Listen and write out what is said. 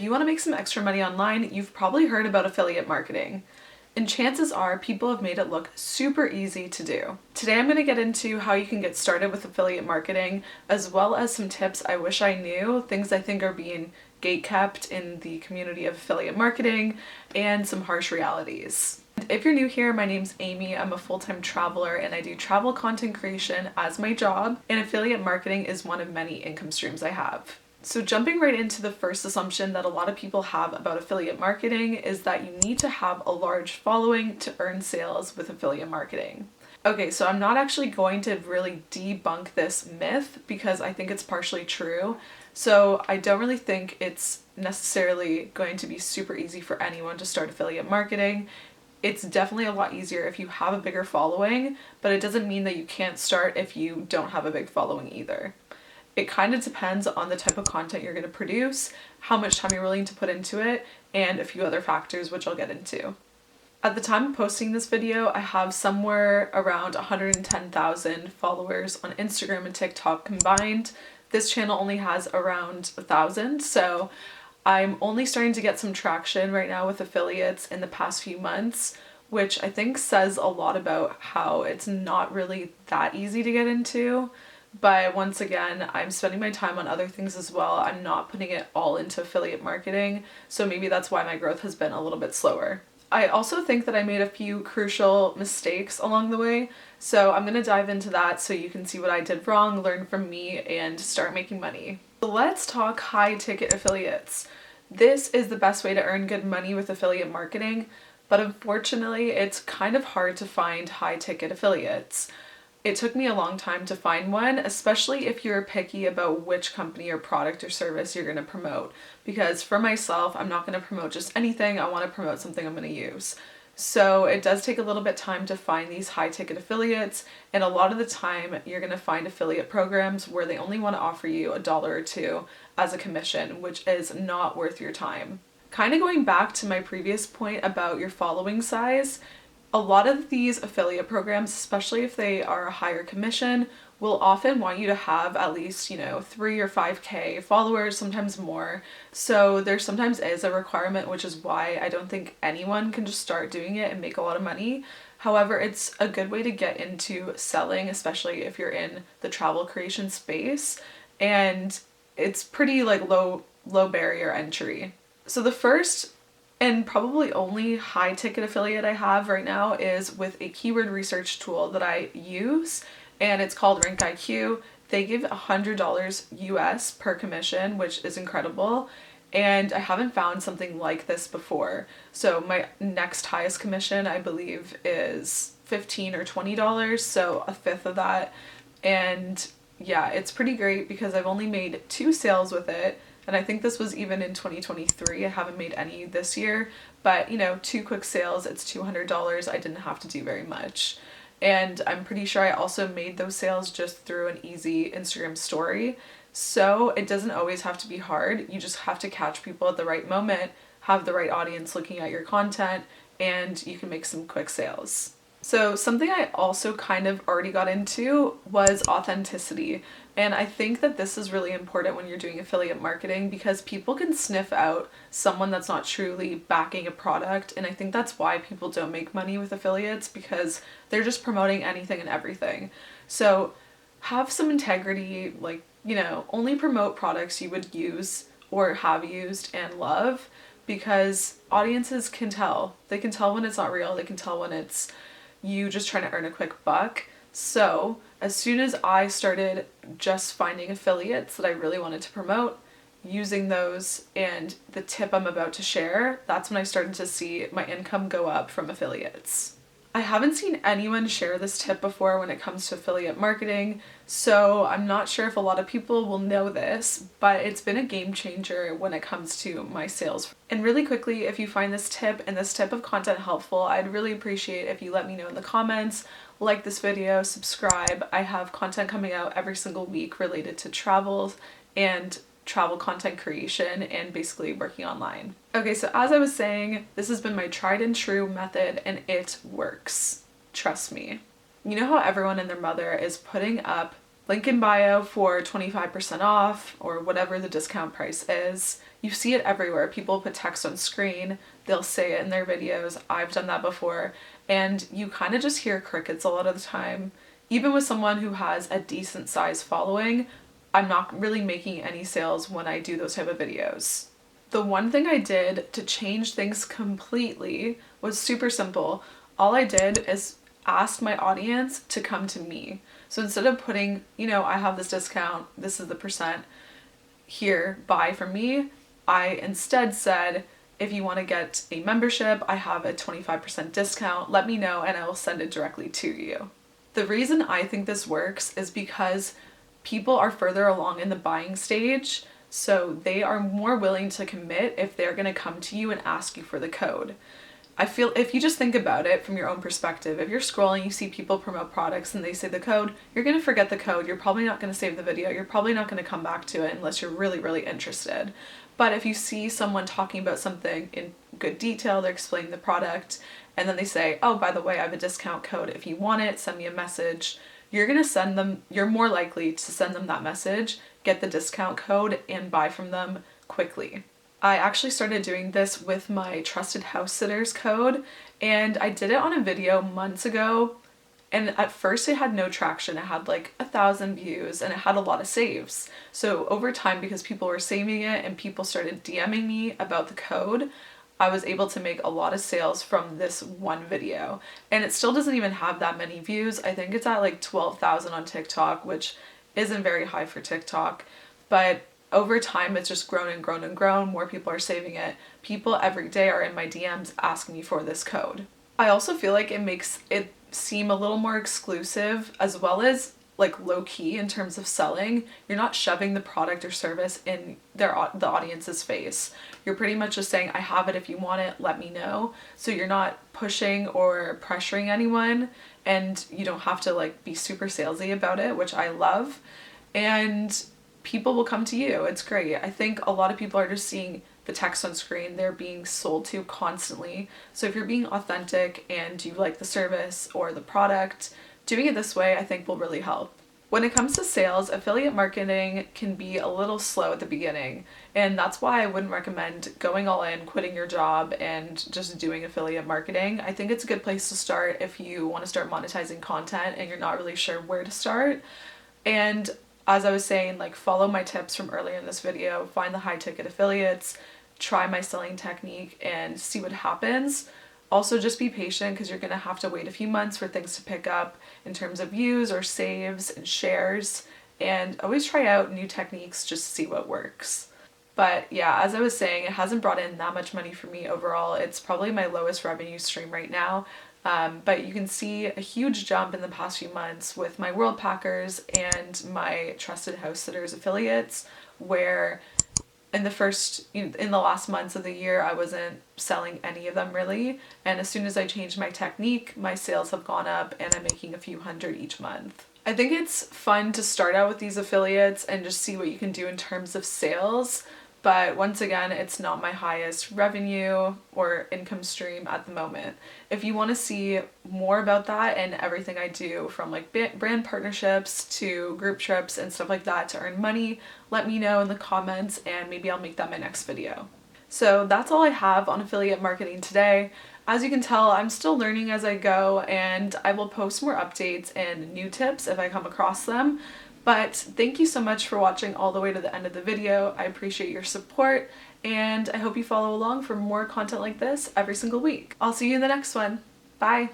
If you want to make some extra money online, you've probably heard about affiliate marketing. And chances are people have made it look super easy to do. Today I'm going to get into how you can get started with affiliate marketing, as well as some tips I wish I knew, things I think are being gatekept in the community of affiliate marketing, and some harsh realities. If you're new here, my name's Amy. I'm a full-time traveler and I do travel content creation as my job, and affiliate marketing is one of many income streams I have. So jumping right into the first assumption that a lot of people have about affiliate marketing is that you need to have a large following to earn sales with affiliate marketing. Okay, so I'm not actually going to really debunk this myth because I think it's partially true. So I don't really think it's necessarily going to be super easy for anyone to start affiliate marketing. It's definitely a lot easier if you have a bigger following, but it doesn't mean that you can't start if you don't have a big following either. It kind of depends on the type of content you're going to produce, how much time you're willing to put into it, and a few other factors which I'll get into. At the time of posting this video, I have somewhere around 110,000 followers on Instagram and TikTok combined. This channel only has around 1,000, so I'm only starting to get some traction right now with affiliates in the past few months, which I think says a lot about how it's not really that easy to get into. But once again, I'm spending my time on other things as well. I'm not putting it all into affiliate marketing, so maybe that's why my growth has been a little bit slower. I also think that I made a few crucial mistakes along the way, so I'm going to dive into that so you can see what I did wrong, learn from me, and start making money. So let's talk high ticket affiliates. This is the best way to earn good money with affiliate marketing, but unfortunately it's kind of hard to find high ticket affiliates. It took me a long time to find one, especially if you're picky about which company or product or service you're going to promote. Because for myself, I'm not going to promote just anything. I want to promote something I'm going to use. So it does take a little bit of time to find these high ticket affiliates. And a lot of the time you're going to find affiliate programs where they only want to offer you $1 or $2 as a commission, which is not worth your time. Kind of going back to my previous point about your following size, a lot of these affiliate programs, especially if they are a higher commission, will often want you to have at least, 3 or 5K followers, sometimes more. So there sometimes is a requirement, which is why I don't think anyone can just start doing it and make a lot of money. However, it's a good way to get into selling, especially if you're in the travel creation space. And it's pretty low barrier entry. So the first and probably only high ticket affiliate I have right now is with a keyword research tool that I use, and it's called Rank IQ. They give $100 US per commission, which is incredible. And I haven't found something like this before. So my next highest commission, I believe, is $15 or $20, so a fifth of that. And yeah, it's pretty great because I've only made 2 sales with it. And I think this was even in 2023. I haven't made any this year, but 2 quick sales, it's $200. I didn't have to do very much. And I'm pretty sure I also made those sales just through an easy Instagram story. So it doesn't always have to be hard. You just have to catch people at the right moment, have the right audience looking at your content, and you can make some quick sales. So something I also kind of already got into was authenticity. And I think that this is really important when you're doing affiliate marketing because people can sniff out someone that's not truly backing a product. And I think that's why people don't make money with affiliates, because they're just promoting anything and everything. So have some integrity, only promote products you would use or have used and love, because audiences can tell. They can tell when it's not real. They can tell when it's you just trying to earn a quick buck. So as soon as I started just finding affiliates that I really wanted to promote, using those and the tip I'm about to share, that's when I started to see my income go up from affiliates. I haven't seen anyone share this tip before when it comes to affiliate marketing, so I'm not sure if a lot of people will know this, but it's been a game changer when it comes to my sales. And really quickly, if you find this tip and this type of content helpful, I'd really appreciate if you let me know in the comments, like this video, subscribe. I have content coming out every single week related to travel and travel content creation and basically working online. Okay, so as I was saying, this has been my tried and true method and it works. Trust me. You know how everyone and their mother is putting up link in bio for 25% off or whatever the discount price is. You see it everywhere. People put text on screen, they'll say it in their videos. I've done that before, and you kind of just hear crickets a lot of the time. Even with someone who has a decent size following, I'm not really making any sales when I do those type of videos. The one thing I did to change things completely was super simple. All I did is asked my audience to come to me. So instead of putting, I have this discount, this is the percent, here, buy from me, I instead said, if you want to get a membership, I have a 25% discount, let me know and I will send it directly to you. The reason I think this works is because people are further along in the buying stage, so they are more willing to commit if they're going to come to you and ask you for the code. I feel if you just think about it from your own perspective, if you're scrolling, you see people promote products and they say the code, you're going to forget the code. You're probably not going to save the video. You're probably not going to come back to it unless you're really, really interested. But if you see someone talking about something in good detail, they're explaining the product, and then they say, oh, by the way, I have a discount code. If you want it, send me a message. You're more likely to send them that message, get the discount code, and buy from them quickly. I actually started doing this with my Trusted House Sitters code, and I did it on a video months ago, and at first it had no traction. It had like 1,000 views and it had a lot of saves. So over time, because people were saving it and people started DMing me about the code, I was able to make a lot of sales from this one video. And it still doesn't even have that many views. I think it's at like 12,000 on TikTok, which isn't very high for TikTok, but over time, it's just grown and grown and grown. More people are saving it. People every day are in my DMs asking me for this code. I also feel like it makes it seem a little more exclusive, as well as like low key in terms of selling. You're not shoving the product or service in the audience's face. You're pretty much just saying, I have it, if you want it, let me know. So you're not pushing or pressuring anyone, and you don't have to like be super salesy about it, which I love. And people will come to you. It's great. I think a lot of people are just seeing the text on screen. They're being sold to constantly. So if you're being authentic and you like the service or the product, doing it this way I think will really help. When it comes to sales, affiliate marketing can be a little slow at the beginning, and that's why I wouldn't recommend going all in, quitting your job, and just doing affiliate marketing. I think it's a good place to start if you want to start monetizing content and you're not really sure where to start. And as I was saying, like, follow my tips from earlier in this video, find the high ticket affiliates, try my selling technique and see what happens. Also, just be patient because you're going to have to wait a few months for things to pick up in terms of views or saves and shares, and always try out new techniques just to see what works. But yeah, as I was saying, it hasn't brought in that much money for me overall. It's probably my lowest revenue stream right now. But you can see a huge jump in the past few months with my World Packers and my Trusted House Sitters affiliates, where in the last months of the year, I wasn't selling any of them really. And as soon as I changed my technique, my sales have gone up and I'm making a few hundred each month. I think it's fun to start out with these affiliates and just see what you can do in terms of sales. But once again, it's not my highest revenue or income stream at the moment. If you want to see more about that and everything I do, from like brand partnerships to group trips and stuff like that to earn money, let me know in the comments and maybe I'll make that my next video. So that's all I have on affiliate marketing today. As you can tell, I'm still learning as I go, and I will post more updates and new tips if I come across them. But thank you so much for watching all the way to the end of the video. I appreciate your support, and I hope you follow along for more content like this every single week. I'll see you in the next one. Bye!